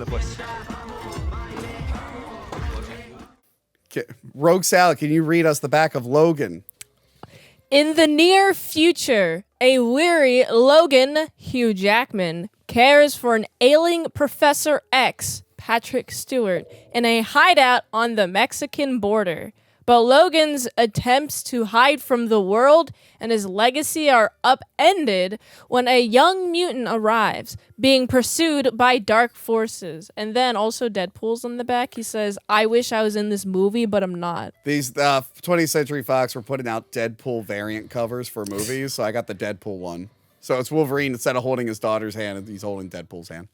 pues. Rogue Sally, can you read us the back of Logan? In the near future, a weary Logan, Hugh Jackman, cares for an ailing Professor X, Patrick Stewart, in a hideout on the Mexican border. But Logan's attempts to hide from the world and his legacy are upended when a young mutant arrives, being pursued by dark forces. And then also Deadpool's on the back. He says, I wish I was in this movie, but I'm not. These 20th Century Fox were putting out Deadpool variant covers for movies, so I got the Deadpool one. So it's Wolverine, instead of holding his daughter's hand, he's holding Deadpool's hand.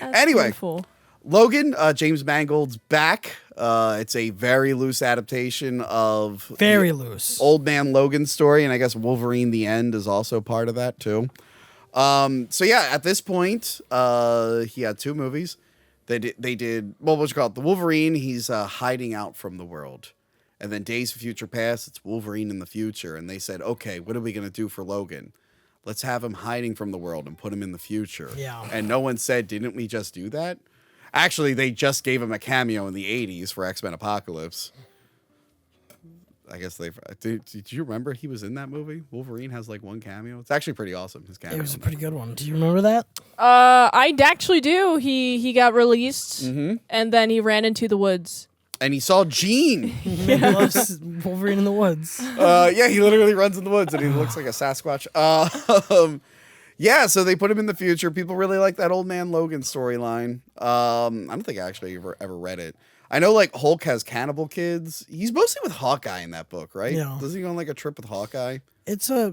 That's Anyway. beautiful. Logan, James Mangold's back. It's a very loose adaptation of Old Man Logan's story, and I guess Wolverine: The End is also part of that too. So yeah, at this point, he had two movies. They did what's it called? The Wolverine. He's hiding out from the world, and then Days of Future Past. It's Wolverine in the future, and they said, okay, what are we gonna do for Logan? Let's have him hiding from the world and put him in the future. Yeah. And no one said, didn't we just do that? Actually, they just gave him a cameo in the 80s for X-Men Apocalypse. I guess did you remember he was in that movie? Wolverine has like one cameo. It's actually pretty awesome, his cameo. It was a pretty good one. Do you remember that? I actually do. He got released, and then he ran into the woods. And he saw Jean. He loves Wolverine in the woods. Yeah, he literally runs in the woods, and he looks like a Sasquatch. Yeah, so they put him in the future. People really like that Old Man Logan storyline. I don't think I actually ever read it. I know like Hulk has cannibal kids. He's mostly with Hawkeye in that book, right? Yeah. Does he go on like a trip with Hawkeye? It's a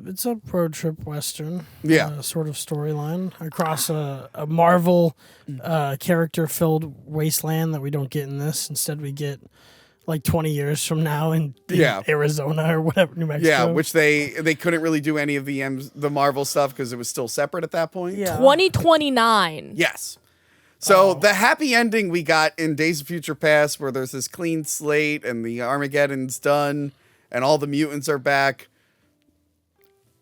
road trip western, sort of storyline across a Marvel character filled wasteland that we don't get in this. Instead, we get like 20 years from now in Arizona or whatever, New Mexico. Yeah, which they couldn't really do any of the Marvel stuff because it was still separate at that point. Yeah. 2029. Yes. So the happy ending we got in Days of Future Past, where there's this clean slate and the Armageddon's done and all the mutants are back.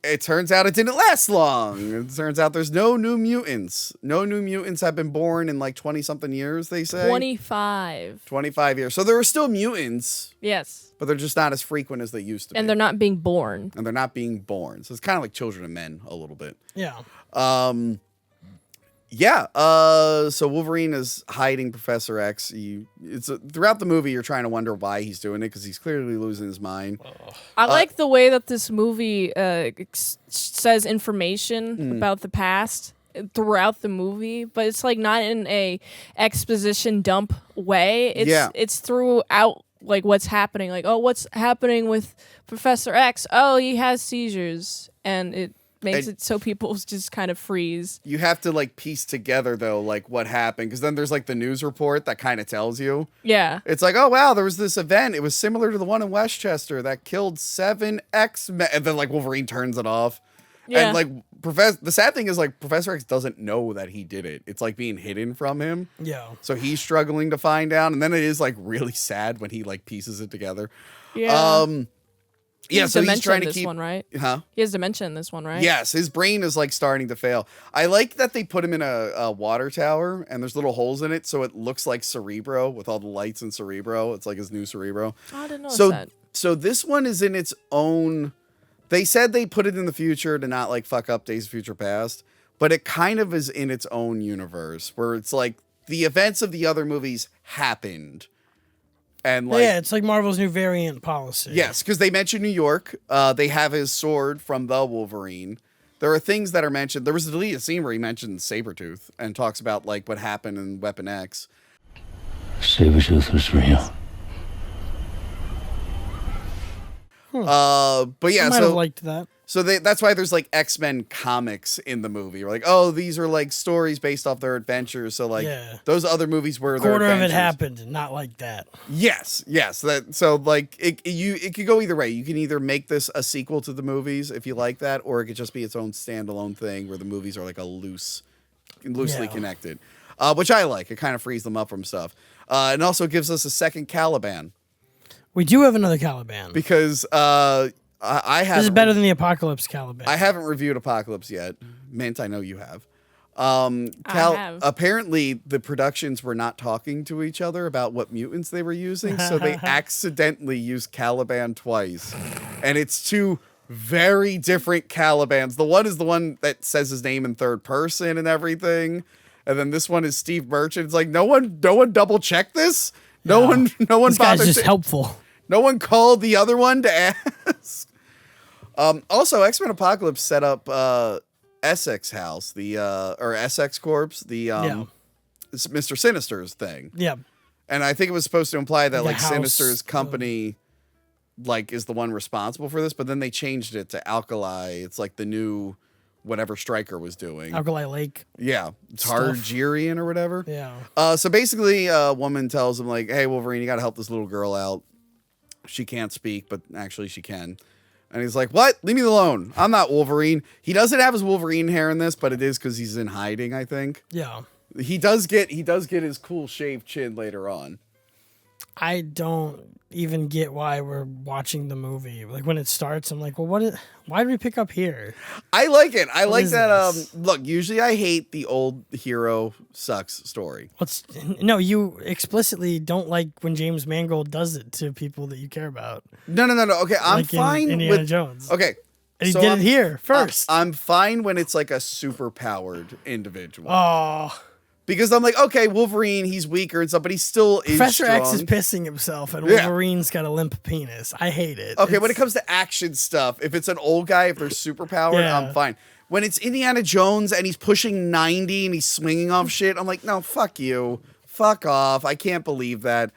It turns out it didn't last long. It turns out there's no new mutants. No new mutants have been born in like 20-something years, they say. 25. 25 years. So there are still mutants. Yes. But they're just not as frequent as they used to be. And they're not being born. And they're not being born. So it's kind of like Children of Men a little bit. Yeah. So Wolverine is hiding Professor X. Throughout the movie, you're trying to wonder why he's doing it because he's clearly losing his mind. I like the way that this movie says information about the past throughout the movie, but it's like not in a exposition dump way. It's throughout like what's happening. Like, oh, what's happening with Professor X? Oh, he has seizures, and it makes it so people just kind of freeze. You have to like piece together though, like what happened, because then there's like the news report that kind of tells you. Yeah, it's like, oh wow, there was this event. It was similar to the one in Westchester that killed 7 X-Men, and then like Wolverine turns it off. Yeah. And like the sad thing is like Professor X doesn't know that he did it. It's like being hidden from him. Yeah. So he's struggling to find out, and then it is like really sad when he like pieces it together. Yeah. So he's trying to keep one, right? Huh? He has dementia in this one, right? Yes, his brain is like starting to fail. I like that they put him in a water tower and there's little holes in it, so it looks like Cerebro with all the lights in Cerebro. It's like his new Cerebro. Oh, I didn't know that. So this one is in its own. They said they put it in the future to not like fuck up Days of Future Past, but it kind of is in its own universe where it's like the events of the other movies happened. And like, it's like Marvel's new variant policy. Yes, because they mentioned New York. They have his sword from the Wolverine. There are things that are mentioned. There was a deleted scene where he mentioned Sabretooth and talks about like what happened in Weapon X. Sabretooth was real. But yeah, I might have liked that. So that's why there's like X-Men comics in the movie. We're like, oh, these are like stories based off their adventures. So like those other movies were their quarter adventures. of it happened, not like that. Yes. So like it could go either way. You can either make this a sequel to the movies if you like that, or it could just be its own standalone thing where the movies are like a loosely connected, which I like. It kind of frees them up from stuff, and also gives us a second Caliban. We do have another Caliban because I have. This is better than the Apocalypse Caliban. I haven't reviewed Apocalypse yet. Mint, I know you have. Apparently, the productions were not talking to each other about what mutants they were using, so they accidentally used Caliban twice. And it's two very different Calibans. The one is the one that says his name in third person and everything. And then this one is Steve Merchant. It's like, no one double checked this? No one this guy's just helpful. No one called the other one to ask. Also, X-Men Apocalypse set up Essex House, or Essex Corps, Mr. Sinister's thing. Yeah. And I think it was supposed to imply that like Sinister's company like is the one responsible for this, but then they changed it to Alkali. It's like the new whatever Stryker was doing. Alkali Lake. Yeah. Targaryen or whatever. Yeah. So basically a woman tells him like, hey, Wolverine, you got to help this little girl out. She can't speak, but actually she can. And he's like, what? Leave me alone. I'm not Wolverine. He doesn't have his Wolverine hair in this, but it is because he's in hiding, I think. Yeah. He does get his cool shaved chin later on. I don't even get why we're watching the movie. Like when it starts, I'm like, well, why did we pick up here? I like it. I like that. Look, usually I hate the old hero sucks story. No, you explicitly don't like when James Mangold does it to people that you care about. No. Okay, I'm like fine Indiana with Jones. Okay. And he did it here first. I'm fine when it's like a super powered individual. Oh. Because I'm like, okay, Wolverine, he's weaker and stuff, but he still is Professor strong. X is pissing himself, and Wolverine's got a limp penis. I hate it. Okay, when it comes to action stuff, if it's an old guy, if they're superpowered, I'm fine. When it's Indiana Jones and he's pushing 90 and he's swinging off shit, I'm like, no, fuck you. Fuck off. I can't believe that.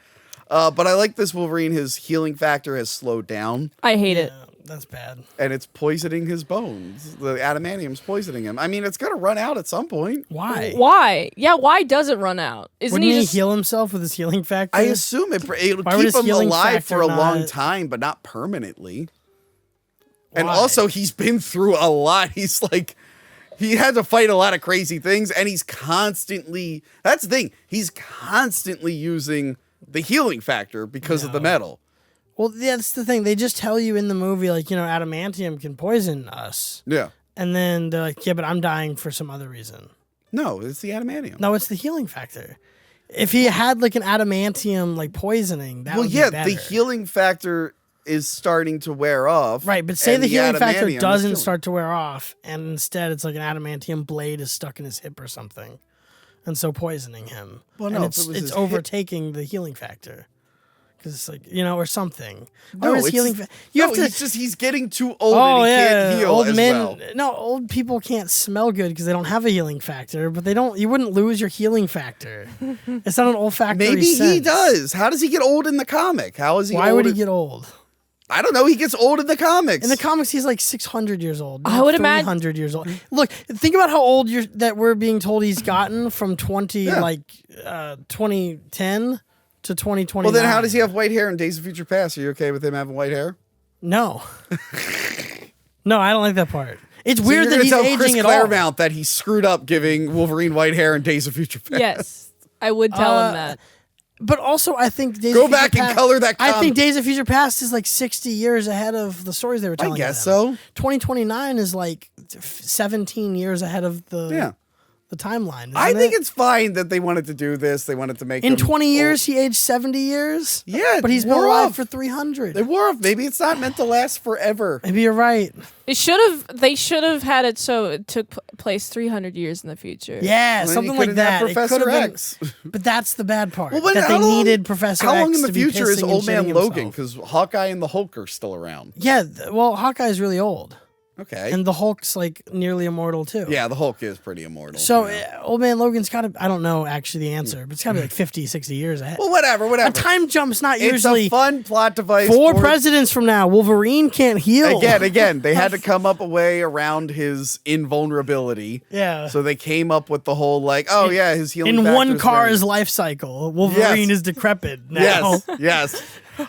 But I like this Wolverine. His healing factor has slowed down. I hate it. That's bad. And it's poisoning his bones. The adamantium's poisoning him. I mean, it's going to run out at some point. Why? Why? Yeah, why does it run out? Wouldn't he heal himself with his healing factor? I assume it'll keep him alive for a long time, but not permanently. Why? And also, he's been through a lot. He's like, he had to fight a lot of crazy things, and he's constantly, that's the thing, he's constantly using the healing factor because of the metal. Well, that's the thing. They just tell you in the movie, like, adamantium can poison us. Yeah. And then they're like, yeah, but I'm dying for some other reason. No, it's the adamantium. No, it's the healing factor. If he had like an adamantium like poisoning, that would be better. The healing factor is starting to wear off. Right, but say the healing factor doesn't start to wear off, and instead it's like an adamantium blade is stuck in his hip or something, and so poisoning him. Well, no, it's overtaking the healing factor. Because it's like, or something. No, it's just he's getting too old and he can't heal old as men, well. No, old people can't smell good because they don't have a healing factor, but you wouldn't lose your healing factor. It's not an olfactory Maybe sense. he does. How does he get old in the comic? How is he Why would he get old? I don't know. He gets old in the comics. In the comics, he's like 600 years old. I would imagine 300 years old. Look, think about how old that we're being told he's gotten from 2010 to 2029. Well, then how does he have white hair in Days of Future Past? Are you okay with him having white hair? No. No, I don't like that part. It's weird that he's aging Chris at all. Claremont that he screwed up giving Wolverine white hair in Days of Future Past. Yes, I would tell him that. But also, I think Days of Future Past... Go back and color that comic. I think Days of Future Past is like 60 years ahead of the stories they were telling. I guess so. 2029 is like 17 years ahead of the timeline. I think it's fine that they wanted to do this. They wanted to make in 20 years he aged 70 years. Yeah, but he's been alive for 300. They wore off. Maybe it's not meant to last forever. Maybe you're right. They should have had it so it took place 300 years in the future. Yeah, something like that. Professor X. But that's the bad part. Well, that they needed Professor X. How long in the future is Old Man Logan? Because Hawkeye and the Hulk are still around. Yeah, well, Hawkeye's really old. Okay. And the Hulk's like nearly immortal too. Yeah, the Hulk is pretty immortal. So Old Man Logan's got to, I don't know actually the answer, but it's got to be like 50, 60 years ahead. Well, whatever. A time jump's not usually... It's a fun plot device. 4 presidents from now, Wolverine can't heal. Again, they had to come up a way around his invulnerability. Yeah. So they came up with the whole his healing in one car's life cycle, Wolverine is decrepit now. Yes.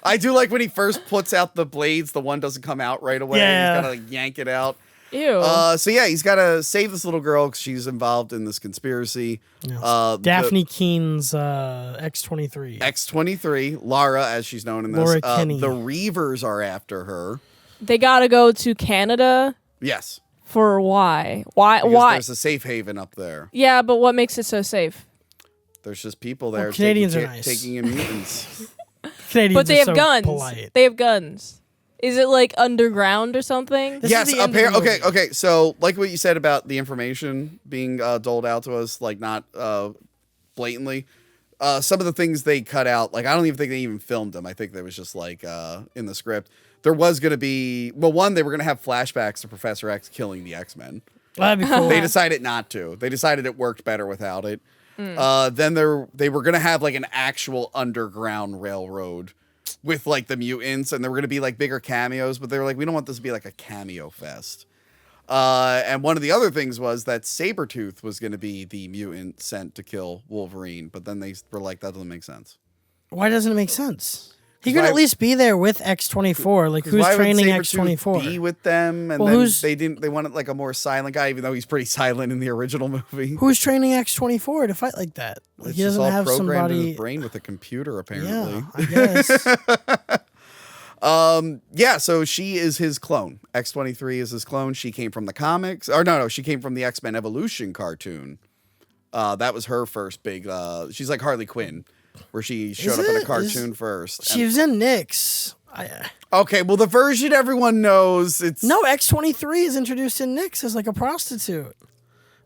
I do like when he first puts out the blades, the one doesn't come out right away. Yeah. He's got to yank it out. Ew. He's got to save this little girl because she's involved in this conspiracy. Yes. Daphne Keene's X-23. X-23, Lara, as she's known in this. Laura Kinney. The Reavers are after her. They got to go to Canada. Yes. For why? Why? Because Why? there's a safe haven up there. Yeah, but what makes it so safe? There's just people there Canadians are nice. taking in mutants. Canadians But they are have so guns. polite. They have guns. Is it like underground or something? This Yes, is the end of the okay, movie. okay. So, like what you said about the information being doled out to us, like not blatantly. Some of the things they cut out, like I don't even think they even filmed them. I think there was just like in the script. There was going to be, well, one, they were going to have flashbacks to Professor X killing the X-Men. That'd be cool. They decided not to. They decided it worked better without it. Then they were going to have like an actual underground railroad with like the mutants, and there were going to be like bigger cameos, but they were like, we don't want this to be like a cameo fest. And one of the other things was that Sabretooth was going to be the mutant sent to kill Wolverine, but then they were like, that doesn't make sense. Why doesn't it make sense? He could at least be there with X-24. Like, who's Why would training Sabretooth X-24? be with them, and Well, then they wanted like a more silent guy, even though he's pretty silent in the original movie. Who's training X-24 to fight like that? Like, It's he just doesn't all have programmed in somebody. his brain with a computer, apparently. Yeah, I guess. Yeah, so she is his clone. X-23 is his clone. She came from the comics. Or no, she came from the X-Men Evolution cartoon. That was her first big... she's like Harley Quinn, where she showed up in a cartoon first. She was in Nyx. Okay, well, the version everyone knows, it's... No, X-23 is introduced in Nyx as like a prostitute.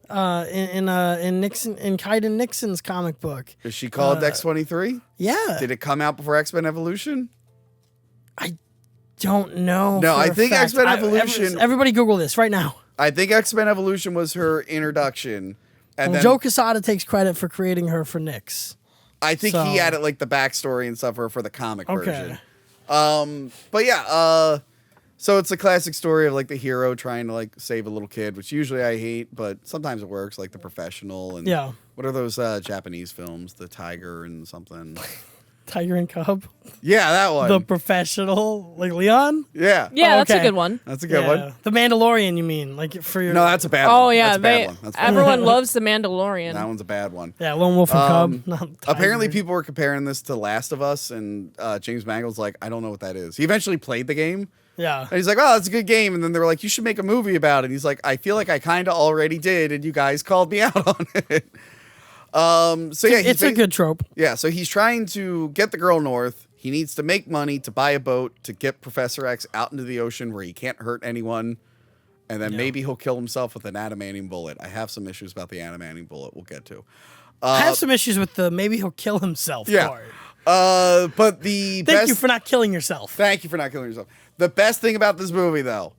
In Kaiden Nixon's comic book. Is she called X-23? Yeah. Did it come out before X-Men Evolution? I don't know. No, for I a think fact. X-Men Evolution... Everybody Google this right now. I think X-Men Evolution was her introduction. And then Joe Quesada takes credit for creating her for Nyx. I think he added like the backstory and stuff for the comic version. But yeah, so it's a classic story of like the hero trying to like save a little kid, which usually I hate, but sometimes it works, like The Professional and what are those Japanese films? The Tiger and something. Tiger and Cub. Yeah, that one. The Professional, like Leon. Yeah. Yeah, that's a good one. That's a good one. The Mandalorian, you mean? Like for your? No, that's a bad one. Oh yeah, that's a bad one. That's a bad everyone one. loves the Mandalorian. That one's a bad one. Yeah, Lone Wolf and Cub. Not Tiger. Apparently, people were comparing this to Last of Us, and James Mangold's like, I don't know what that is. He eventually played the game. Yeah. And he's like, oh, that's a good game. And then they were like, you should make a movie about it. And he's like, I feel like I kind of already did, and you guys called me out on it. So yeah, it's a good trope. Yeah, so he's trying to get the girl north. He needs to make money to buy a boat to get Professor X out into the ocean where he can't hurt anyone. And then maybe he'll kill himself with an adamantium bullet. I have some issues about the adamantium bullet we'll get to. I have some issues with the maybe he'll kill himself part. But the Thank you for not killing yourself. Thank you for not killing yourself. The best thing about this movie, though,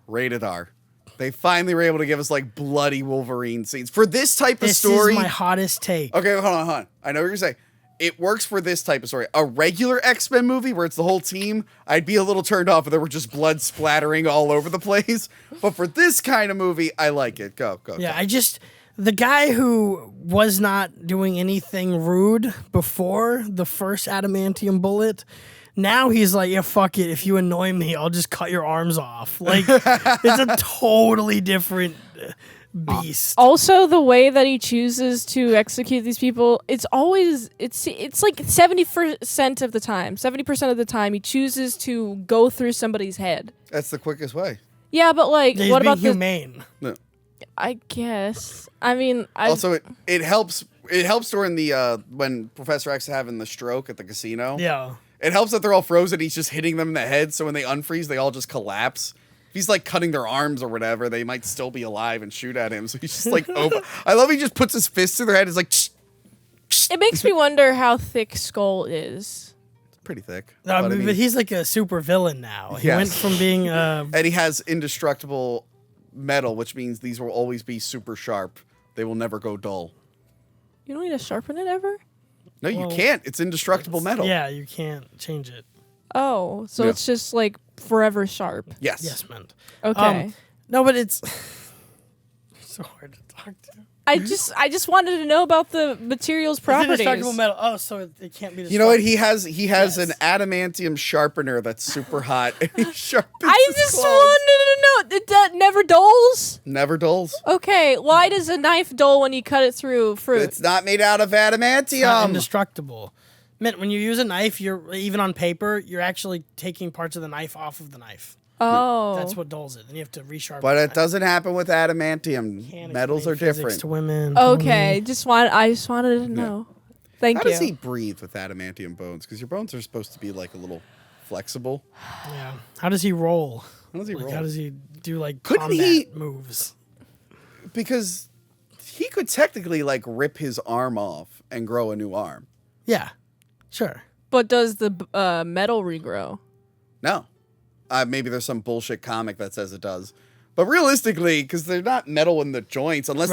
rated R. They finally were able to give us like bloody Wolverine scenes for this type of story. This is my hottest take. Okay, hold on. I know what you're saying. It works for this type of story. A regular X-Men movie where it's the whole team, I'd be a little turned off if there were just blood splattering all over the place. But for this kind of movie, I like it. Go. Yeah, the guy who was not doing anything rude before the first adamantium bullet, now he's like, yeah, fuck it. If you annoy me, I'll just cut your arms off. Like, it's a totally different beast. Also, the way that he chooses to execute these people, it's like 70% of the time. 70% of the time, he chooses to go through somebody's head. That's the quickest way. Yeah, but like, He's what being about humane? No. I guess. I mean, also it helps. It helps during the when Professor X is having the stroke at the casino. Yeah. It helps that they're all frozen. He's just hitting them in the head, so when they unfreeze, they all just collapse. If he's like cutting their arms or whatever, they might still be alive and shoot at him. So he's just like, I love he just puts his fists to their head. It's like, it makes me wonder how thick Skull is. It's pretty thick. But he's like a super villain now. He Yes. went from being and he has indestructible metal, which means these will always be super sharp. They will never go dull. You don't need to sharpen it ever? No, you can't. It's indestructible metal. Yeah, you can't change it. Oh, so it's just like forever sharp. Yes. Yes, man. Okay. No, but it's so hard to talk to. I just wanted to know about the material's properties. Indestructible metal. Oh, so it can't be. You know what? He has an adamantium sharpener that's super hot. And he sharpens I his just claws. wanted to know. That never dulls? Never dulls. Okay, why does a knife dull when you cut it through fruit? It's not made out of adamantium. Indestructible. Man, when you use a knife, you're even on paper, you're actually taking parts of the knife off of the knife. Oh. That's what dulls it. Then you have to resharpen. But it that. doesn't happen with adamantium. Can't Metals are explain physics different. to women. Okay. I just wanted to know. Thank How you. does he breathe with adamantium bones? Because your bones are supposed to be like a little flexible. Yeah. How does he roll? How does he roll? How does he do like Couldn't combat he- moves? Because he could technically like rip his arm off and grow a new arm. Yeah. Sure. But does the metal regrow? No. Maybe there's some bullshit comic that says it does. But realistically, because they're not metal in the joints, unless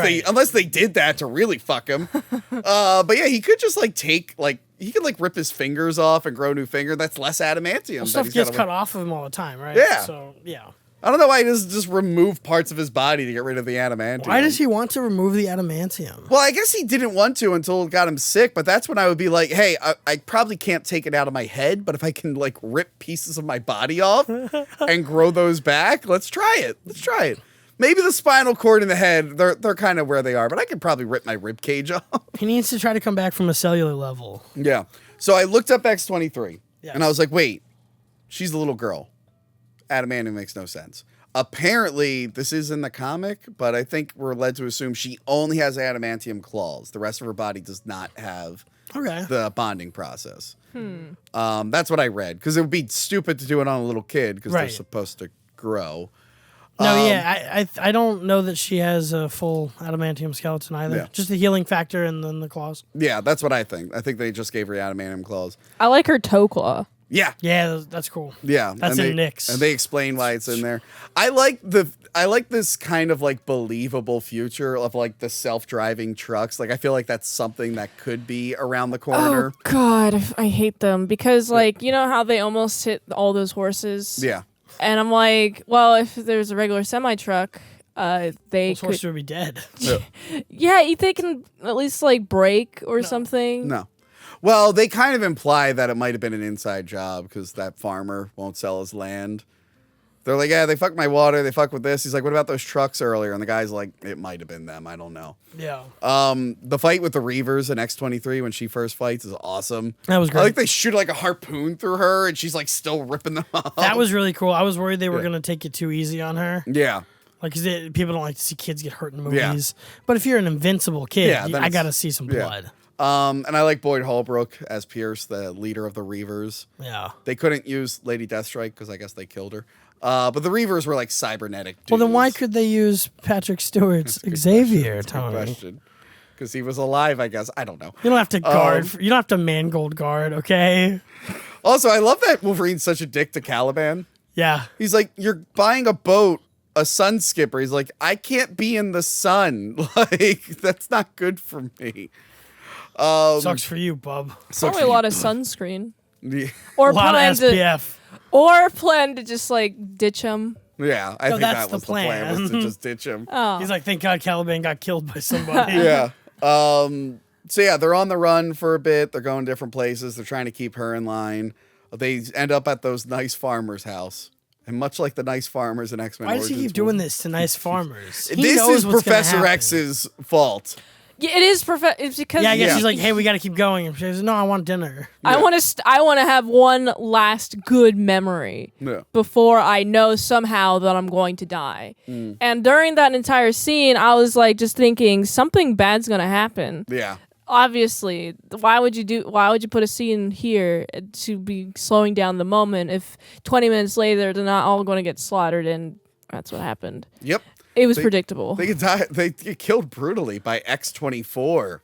they did that to really fuck him. But yeah, he could just like he could like rip his fingers off and grow a new finger. That's less adamantium. Well, stuff gets cut off of him all the time, right? Yeah. So yeah. I don't know why he doesn't just remove parts of his body to get rid of the adamantium. Why does he want to remove the adamantium? Well, I guess he didn't want to until it got him sick, but that's when I would be like, hey, I probably can't take it out of my head, but if I can like rip pieces of my body off and grow those back, let's try it. Let's try it. Maybe the spinal cord and the head, they're kind of where they are, but I could probably rip my rib cage off. He needs to try to come back from a cellular level. Yeah. So I looked up X-23, Yes. and I was like, wait, she's a little girl. Adamantium makes no sense. Apparently, this is in the comic, but I think we're led to assume she only has adamantium claws. The rest of her body does not have the bonding process. That's what I read, because it would be stupid to do it on a little kid, because they're supposed to grow. No, I don't know that she has a full adamantium skeleton either. Yeah. Just the healing factor and then the claws. Yeah, that's what I think. I think they just gave her adamantium claws. I like her toe claw. Yeah. Yeah, that's cool. Yeah. That's in Nyx. And they explain why it's in there. I like this kind of like believable future of like the self-driving trucks. Like I feel like that's something that could be around the corner. Oh God, I hate them because like you know how they almost hit all those horses. Yeah. And I'm like, well, if there's a regular semi truck, they Those could. horses would be dead. Yeah, they can at least like brake or something. No. Well, they kind of imply that it might have been an inside job because that farmer won't sell his land. They're like, yeah, they fucked my water. They fucked with this. He's like, what about those trucks earlier? And the guy's like, it might have been them. I don't know. Yeah. The fight with the Reavers in X-23 when she first fights is awesome. That was great. I like they shoot like a harpoon through her and she's like still ripping them off. That was really cool. I was worried they were going to take it too easy on her. Yeah. Like, 'cause people don't like to see kids get hurt in movies. But if you're an invincible kid, I got to see some blood. And I like Boyd Holbrook as Pierce, the leader of the Reavers. Yeah. They couldn't use Lady Deathstrike because I guess they killed her. But the Reavers were like cybernetic dudes. Well, then why could they use Patrick Stewart's Xavier, Tony? Good question. Because he was alive, I guess. I don't know. You don't have to guard. You don't have to mangold guard, okay? Also, I love that Wolverine's such a dick to Caliban. Yeah. He's like, you're buying a boat, a sun skipper. He's like, I can't be in the sun. Like, that's not good for me. Sucks for you, bub. Probably a lot of sunscreen. Yeah. Or A lot of SPF. Or plan to just like ditch him. Yeah, I think that's that was the the plan, was plan. to just ditch him. Oh. He's like, thank God Caliban got killed by somebody. Yeah. So yeah, they're on the run for a bit. They're going different places. They're trying to keep her in line. They end up at those nice farmers' house. And much like the nice farmers in X-Men Why does he Origins keep doing this to nice farmers? He This knows is what's gonna Professor happen. X's fault. Yeah, it is perfect. It's because Yeah, I guess he's like, hey, we got to keep going. And she's like, no, I want dinner. I want to have one last good memory Yeah. before I know somehow that I'm going to die. And during that entire scene, I was like just thinking something bad's going to happen. Yeah. Obviously, why would you put a scene here to be slowing down the moment if 20 minutes later they're not all going to get slaughtered, and that's what happened. Yep. It was predictable. They get killed brutally by X-24.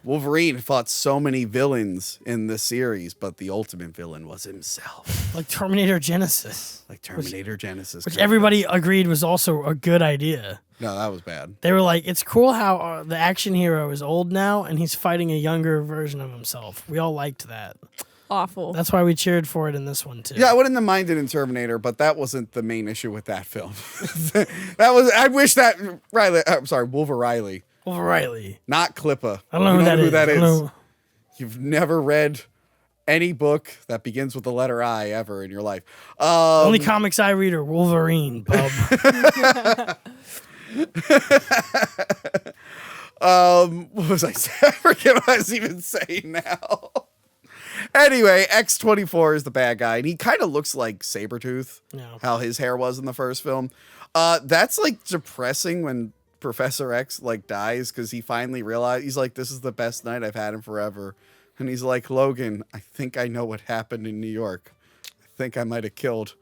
Wolverine fought so many villains in the series, but the ultimate villain was himself. Like Terminator Genesis. Like Terminator Genesis. Which everybody agreed was also a good idea. No, that was bad. They were like, it's cool how the action hero is old now and he's fighting a younger version of himself. We all liked that. Awful. That's why we cheered for it in this one, too. Yeah, I wouldn't have minded in Terminator, but that wasn't the main issue with that film. I wish that Wolverine. Wolverine. Not Clippa. I don't know who that is. I don't know. You've never read any book that begins with the letter I ever in your life. Only comics I read are Wolverine, bub. What was I saying? I forget what I was even saying now. Anyway, X-24 is the bad guy, and he kind of looks like Sabretooth, how his hair was in the first film. That's like depressing when Professor X like dies because he finally realized, he's like, this is the best night I've had in forever. And he's like, Logan, I think I know what happened in New York. I think I might have killed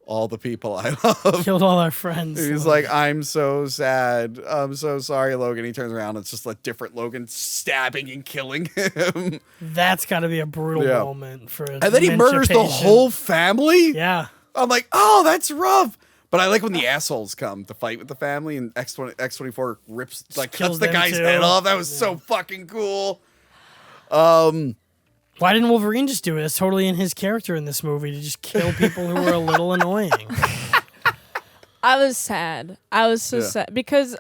all the people I love. Killed all our friends. He's like, I'm so sad. I'm so sorry, Logan. He turns around. It's just like different Logan stabbing and killing him. That's got to be a brutal moment for a And then he murders the whole family? Yeah. I'm like, oh, that's rough. But I like when the assholes come to fight with the family and X-24 rips, like, cuts the guy's head off. That was so fucking cool. Why didn't Wolverine just do it? It's totally in his character in this movie to just kill people who were a little annoying. I was sad. I was so sad because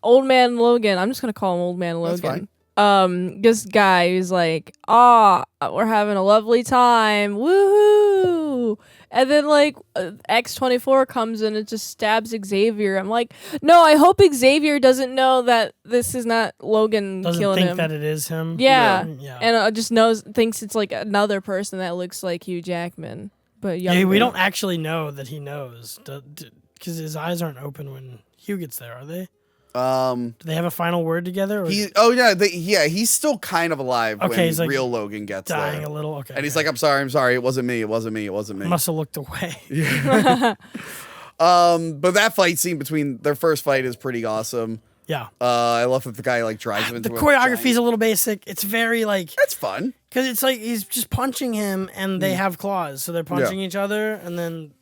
Old Man Logan, I'm just going to call him Old Man Logan. That's fine. This guy who's like, we're having a lovely time. Woohoo. And then like X-24 comes in and just stabs Xavier. I'm like, no, I hope Xavier doesn't know that this is not Logan killing him. Doesn't think that it is him. Yeah. And just thinks it's like another person that looks like Hugh Jackman. But younger. Yeah, we don't actually know that he knows because his eyes aren't open when Hugh gets there, are they? Do they have a final word together? He's still kind of alive when he's like real Logan gets dying there. a little. Okay, and he's like, I'm sorry, it wasn't me. I must have looked away. But that fight scene between their first fight is pretty awesome. Yeah. I love that the guy like drives him into the choreography is a little basic. It's very like that's fun because it's like he's just punching him and they have claws, so they're punching each other, and then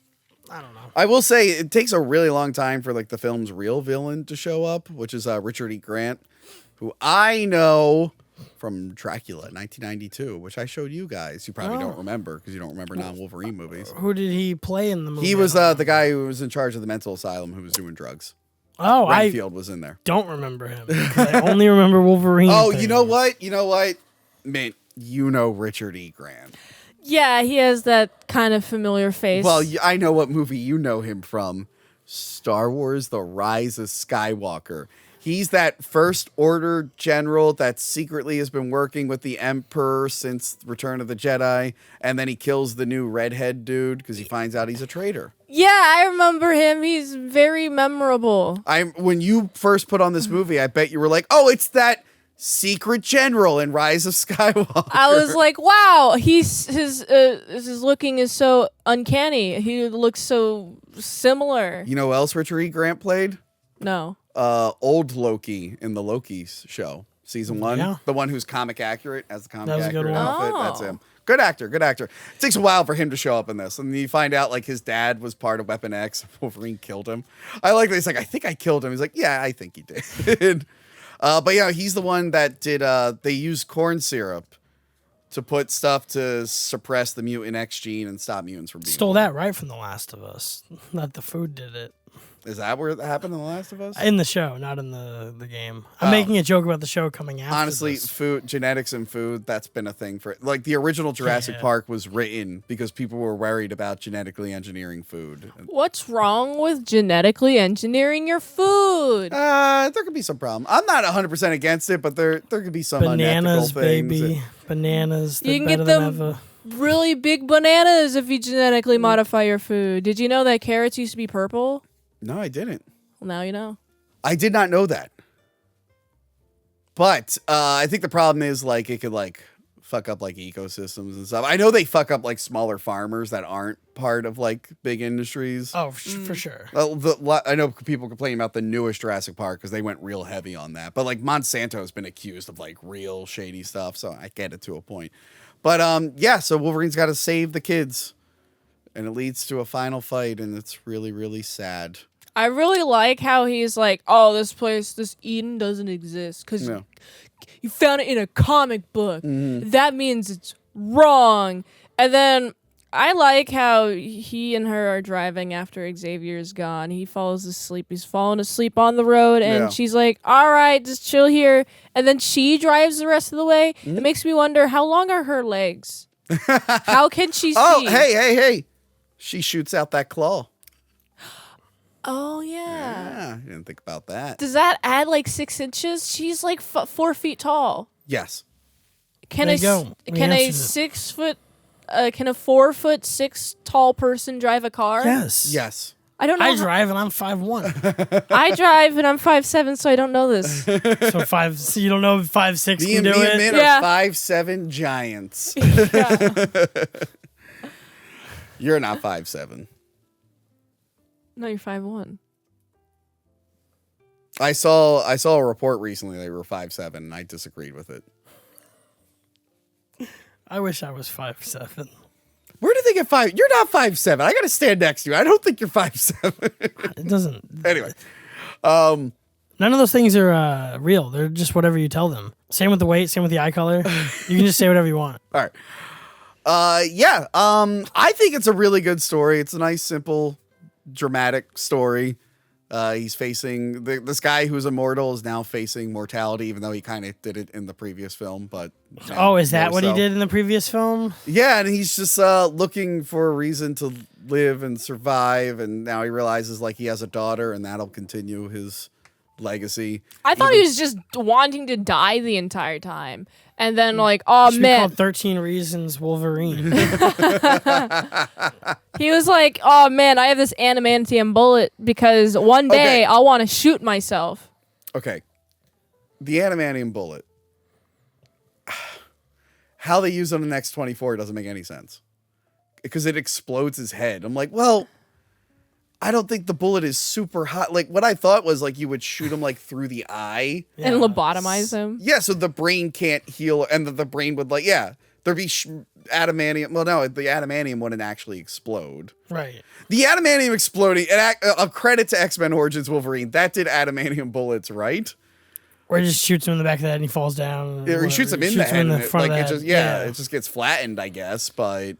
I don't know. I will say it takes a really long time for like the film's real villain to show up, which is Richard E. Grant, who I know from Dracula 1992, which I showed you guys. You probably don't remember because you don't remember non-Wolverine movies. Who did he play in the movie? He was the guy who was in charge of the mental asylum who was doing drugs. Oh, Renfield was in there. Don't remember him. I only remember Wolverine. Oh, you know what? Man, you know Richard E. Grant. Yeah, he has that kind of familiar face. Well, I know what movie you know him from. Star Wars: The Rise of Skywalker. He's that First Order general that secretly has been working with the Emperor since Return of the Jedi, and then he kills the new redhead dude because he finds out he's a traitor. Yeah, I remember him. He's very memorable. When you first put on this movie, I bet you were like, oh, it's that secret general in Rise of Skywalker. I was like, wow, his looking is so uncanny. He looks so similar. You know who else Richard E. Grant played? No. Old Loki in the Loki show, season 1. Yeah. The one who's comic accurate as the comic accurate one. outfit. Oh. That's him. Good actor. It takes a while for him to show up in this. And you find out like his dad was part of Weapon X. Wolverine killed him. I like that. He's like, I think I killed him. He's like, yeah, I think he did. But yeah, he's the one that did, they used corn syrup to put stuff to suppress the mutant X gene and stop mutants from being Stole that right from The Last of Us. Not the food did it. Is that where it happened in The Last of Us? In the show, not in the game. I'm making a joke about the show coming after Honestly, this. food, genetics and food, that's been a thing for like the original Jurassic Park was written because people were worried about genetically engineering food. What's wrong with genetically engineering your food? There could be some problem. I'm not 100% against it, but there could be some bananas, unethical things. baby. Bananas. You can get them really big bananas if you genetically modify your food. Did you know that carrots used to be purple? No, I didn't. Well, now you know. I did not know that. But I think the problem is like it could like fuck up like ecosystems and stuff. I know they fuck up like smaller farmers that aren't part of like big industries. Oh, for sure. I know people complain about the newest Jurassic Park because they went real heavy on that. But like Monsanto has been accused of like real shady stuff, so I get it to a point. But so Wolverine's got to save the kids. And it leads to a final fight, and it's really, really sad. I really like how he's like, oh, this Eden doesn't exist because you found it in a comic book. Mm-hmm. That means it's wrong. And then I like how he and her are driving after Xavier's gone. He falls asleep. He's falling asleep on the road, and she's like, all right, just chill here. And then she drives the rest of the way. Mm-hmm. It makes me wonder, how long are her legs? How can she see? Oh, hey. She shoots out that claw. Oh, yeah. Yeah, I didn't think about that. Does that add like 6 inches? She's like 4 feet tall. Yes. Can a 6 foot can a 4'6" tall person drive a car? Yes. I don't know. I drive and I'm 5'1". I drive and I'm 5'7", so I don't know this. So you don't know if 5'6" can do it? Men Yeah. are 5'7" giants. Yeah. You're not 5'7". No, you're 5'1". I saw a report recently they were 5'7", and I disagreed with it. I wish I was 5'7". Where did they get 5? You're not 5'7". I got to stand next to you. I don't think you're 5'7". It doesn't. Anyway. None of those things are real. They're just whatever you tell them. Same with the weight, same with the eye color. You can just say whatever you want. All right. I think it's a really good story. It's a nice, simple, dramatic story. He's facing this guy who's immortal is now facing mortality, even though he kind of did it in the previous film. But is that what he did in the previous film? Yeah, and he's just looking for a reason to live and survive, and now he realizes like he has a daughter, and that'll continue his legacy. I thought he was just wanting to die the entire time. And then like, oh Should man. Be called 13 Reasons Wolverine. He was like, oh man, I have this adamantium bullet because one day I'll want to shoot myself. Okay. The adamantium bullet. How they use it on the X-24 doesn't make any sense. Because it explodes his head. I'm like, well, I don't think the bullet is super hot. Like, what I thought was, like, you would shoot him, like, through the eye. And lobotomize him. Yeah, so the brain can't heal, and the brain would, like, there'd be adamantium. Well, no, the adamantium wouldn't actually explode. Right. The adamantium exploding, and a credit to X-Men Origins Wolverine, that did adamantium bullets, right? Or he just shoots him in the back of the head and he falls down. Or he shoots him in the head. It just gets flattened, I guess, but...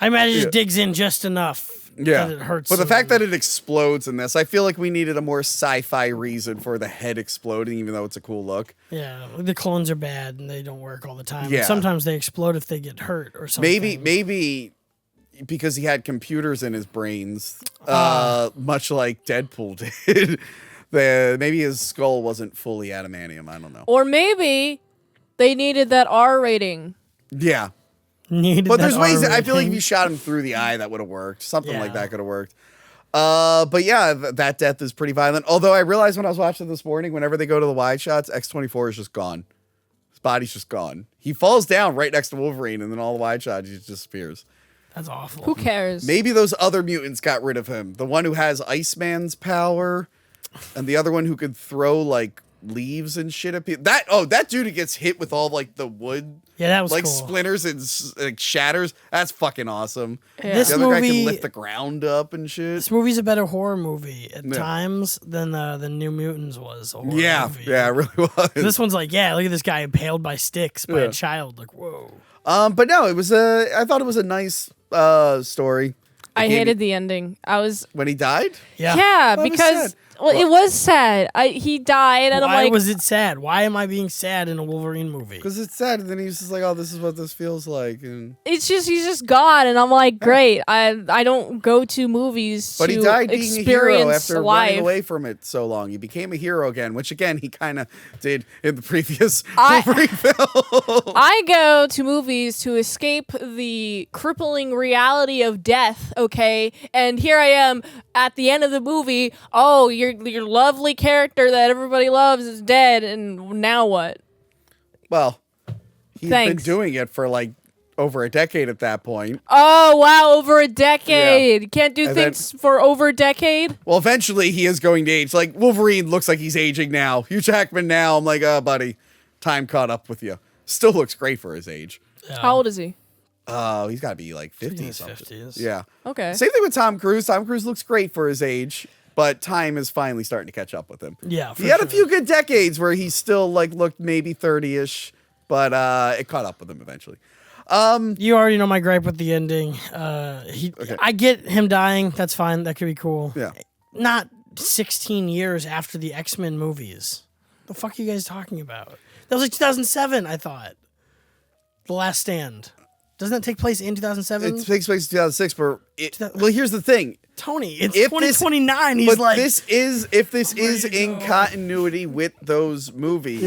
I imagine it just digs in just enough. Yeah, it hurts. But the fact that it explodes in this, I feel like we needed a more sci-fi reason for the head exploding, even though it's a cool look. Yeah, the clones are bad and they don't work all the time. Yeah. And sometimes they explode if they get hurt or something. Maybe because he had computers in his brains, much like Deadpool did. Maybe his skull wasn't fully adamantium. I don't know. Or maybe they needed that R rating. Yeah. But there's ways I feel like if you shot him through the eye, that would have worked. Something like that could have worked. But yeah, that death is pretty violent. Although I realized when I was watching this morning, whenever they go to the wide shots, X-24 is just gone. His body's just gone. He falls down right next to Wolverine, and then all the wide shots, he just disappears. That's awful. Who cares? Maybe those other mutants got rid of him. The one who has Iceman's power, and the other one who could throw like leaves and shit at people. That dude who gets hit with all like the wood. Yeah, that was like cool. splinters and like shatters. That's fucking awesome. Yeah. This the other guy movie can lift the ground up and shit. This movie's a better horror movie at times than the New Mutants was. A horror movie. Yeah, it really was. This one's like, look at this guy impaled by sticks by a child. Like, whoa. But no, I thought it was a nice story. I hated the ending. When he died. Yeah, because it was sad. He died, and Why I'm like, was it sad? Why am I being sad in a Wolverine movie? Because it's sad, and then he's just like, "Oh, this is what this feels like." And it's just he's just gone, and I'm like, great. I don't go to movies. But to he died being a hero experience after life. running away from it so long. He became a hero again, which again he kind of did in the previous Wolverine film. I go to movies to escape the crippling reality of death. Okay, and here I am at the end of the movie. Oh, your lovely character that everybody loves is dead, and now what? Well, he's been doing it for like over a decade at that point. Oh wow, over a decade. Yeah. Can't do things for over a decade. Well, eventually he is going to age. Like Wolverine looks like he's aging now. Hugh Jackman now. I'm like, oh, buddy, time caught up with you. Still looks great for his age. How old is he? He's got to be like 50 something. 50s. Yeah. Okay. Same thing with Tom Cruise. Tom Cruise looks great for his age, but time is finally starting to catch up with him. Yeah. He had a few good decades where he still like looked maybe 30-ish, but it caught up with him eventually. You already know my gripe with the ending. I get him dying. That's fine. That could be cool. Yeah. Not 16 years after the X-Men movies. The fuck are you guys talking about? That was like 2007, I thought. The Last Stand. Doesn't that take place in 2007? It takes place in 2006, but well, here's the thing. Tony, it's 2029. He's but like, if this is in continuity with those movies,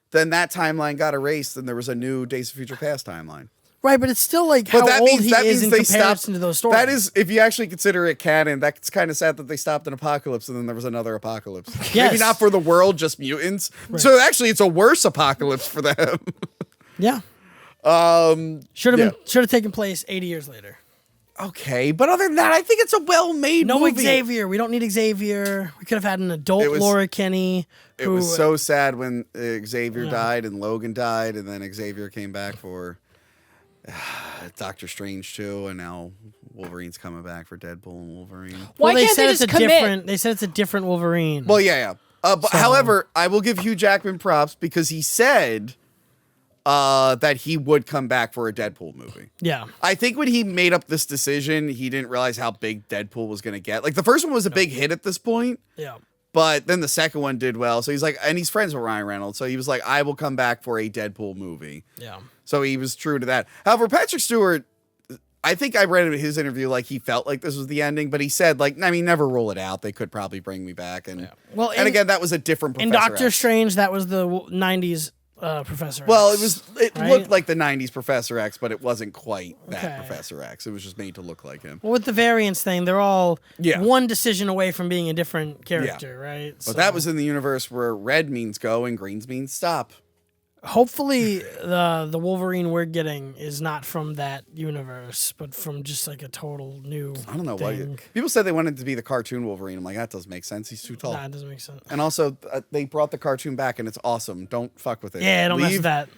then that timeline got erased, and there was a new Days of Future Past timeline. Right, but it's still like But how old he is in comparison to those stories. That is, if you actually consider it canon, that's kind of sad that they stopped an apocalypse and then there was another apocalypse. Yes. Maybe not for the world, just mutants. Right. So actually, it's a worse apocalypse for them. Yeah. Should have taken place 80 years later. Okay, but other than that, I think it's a well-made movie. No Xavier. We don't need Xavier. We could have had an adult Laura Kinney. It was so sad when Xavier died and Logan died, and then Xavier came back for Doctor Strange too, and now Wolverine's coming back for Deadpool and Wolverine. Why can't they just commit? They said it's a different Wolverine. Well, yeah. However, I will give Hugh Jackman props because he said that he would come back for a Deadpool movie. Yeah. I think when he made up this decision, he didn't realize how big Deadpool was going to get. Like, the first one was a big hit at this point. Yeah. But then the second one did well. So he's like, and he's friends with Ryan Reynolds. So he was like, I will come back for a Deadpool movie. Yeah. So he was true to that. However, Patrick Stewart, I think I read in his interview, like, he felt like this was the ending, but he said, like, I mean, never rule it out. They could probably bring me back. And and again, that was a different Professor In Doctor X. Strange, that was the 90s Professor X. Well, it looked like the 90s Professor X, but it wasn't quite that Professor X. It was just made to look like him. Well, with the variants thing, they're all one decision away from being a different character, right? But that was in the universe where red means go and greens means stop. Hopefully, the Wolverine we're getting is not from that universe, but from just like a total new I don't know thing. why. People said they wanted to be the cartoon Wolverine. I'm like, that doesn't make sense. He's too tall. Nah, it doesn't make sense. And also, they brought the cartoon back, and it's awesome. Don't fuck with it. Yeah, don't mess with that.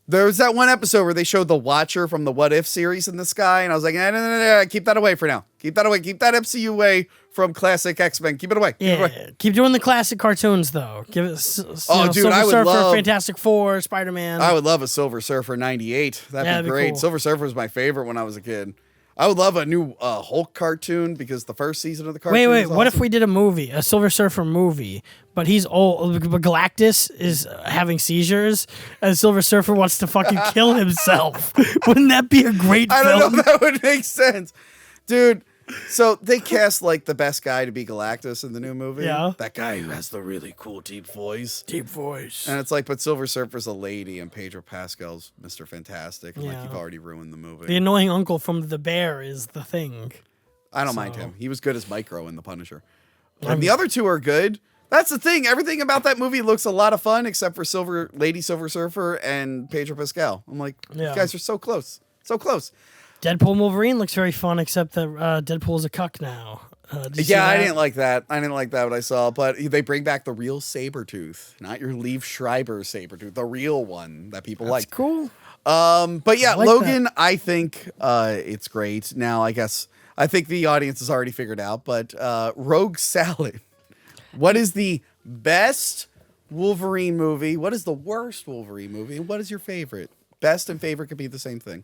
There was that one episode where they showed the Watcher from the What If series in the sky, and I was like, no, keep that away for now. Keep that away. Keep that MCU away from classic X-Men. Keep it away. Keep doing the classic cartoons, though. Give it dude, Silver I would Surfer, love Fantastic Four, Spider-Man. I would love a Silver Surfer 98. That'd be great. Cool. Silver Surfer was my favorite when I was a kid. I would love a new Hulk cartoon because the first season of the cartoon Wait, was what awesome. if we did a Silver Surfer movie, but he's old, but Galactus is having seizures, and Silver Surfer wants to fucking kill himself? Wouldn't that be a great film? I don't know if that would make sense. Dude, so they cast like the best guy to be Galactus in the new movie. Yeah. That guy who has the really cool deep voice. Deep voice. And it's like, but Silver Surfer's a lady and Pedro Pascal's Mr. Fantastic. I'm like, you've already ruined the movie. The annoying uncle from The Bear is the Thing. I don't mind him. He was good as Micro in The Punisher. And the other two are good. That's the thing. Everything about that movie looks a lot of fun except for Lady Silver Surfer and Pedro Pascal. I'm like, you guys are so close. So close. Deadpool and Wolverine looks very fun, except that Deadpool's a cuck now. I didn't like that. I didn't like that what I saw, but they bring back the real Sabretooth, not your Liev Schreiber Sabretooth, the real one that people like. That's cool. But yeah, like Logan, that. I think it's great. Now, I think the audience has already figured out, but Rogue Salad. What is the best Wolverine movie? What is the worst Wolverine movie? And what is your favorite? Best and favorite could be the same thing.